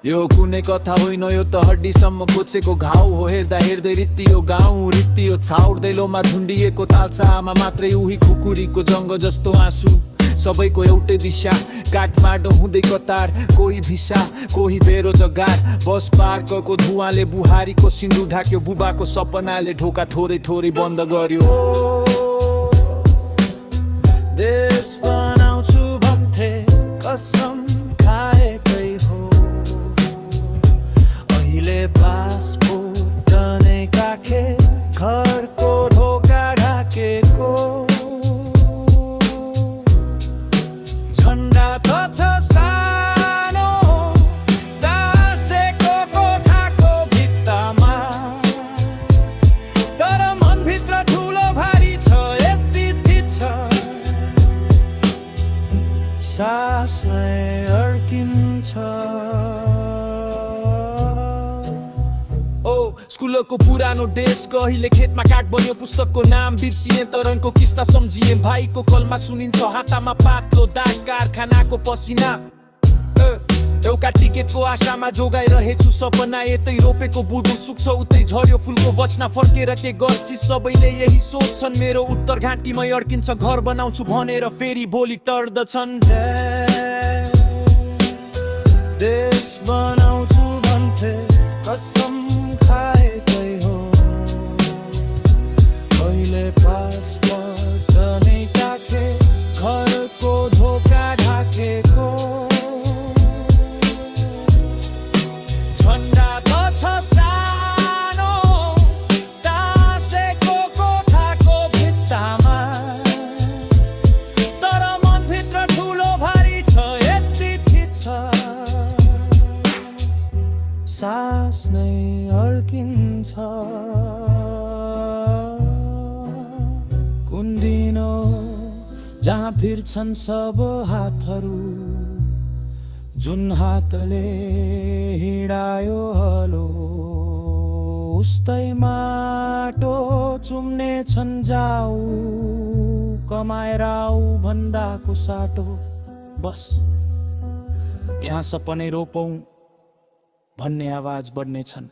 यो कुनै कथा होइन, यो त हड्डीसम्म कोचेको घाउ हो। हेर्दा हेर्दै रित्तियो गाउँ, रित्तियो छाउर, दैलोमा झुन्डिएको तालसामा मात्रै उही खुकुरीको जङ्ग जस्तो आँसु। सबैको एउटै दिशा, काठमाडौँ हुँदै कतार, कोही भिसा कोही बेरोजगार। बस पार्कको धुवाले बुहारीको सिन्दुर ढाक्यो, बुबाको सपनाले ढोका थोरै थोरै बन्द गर्यो। देश बनाउँछु भन्थे कसम खाएकै हो, अहिले पासपोर्ट नै काखे, घरको ढोका ढाकेको। झन्डा त छ सानो टाँसेको कोठाको भित्तामा, तर मनभित्र ठुलो भारी छ, यति थिच्छ सासले अड्किन्छ। स्कुलको पुरानो डेस्क अहिले खेतमा काट बन्यो, पुस्तकको नाम बिर्सिए तरनको किस्ता सम्झिए। भाइको कलमा सुनिन्छ हातामा पातलो दाग, कारखानाको पसिना। एउटा टिकटको आशामा जोगाइरहेछु सपना, यतै रोपेको बुदु सुक्छ उतै झर्यो फुलको बचना। फर्केर के गर्छि सबैले यही सोच्छन्, मेरो उत्तर घाँटीमै अड्किन्छ। घर बनाउँछु भनेर फेरि भोलि टर्दछन्। देश बनाउँछु भन्थे कसम खाएकै हो, अहिले पासपोर्ट नै काखे, घरको ढोका ढाकेको। झन्डा त छ सानो टाँसेको कोठाको भित्तामा, तर मनभित्र ठुलो भारी छ, यति थिच्छ सास नै अड्किन्छ। कुन दिन हो जहाँ फिर्छन् सब हातहरू, जुन हातले हिँडायो हलो, उस्तै माटो चुम्ने छन् जाऊ, कमाएर आऊ भन्दाको साटो। बस यहाँ सपनै रोपौँ भन्ने आवाज बढ्ने छन्।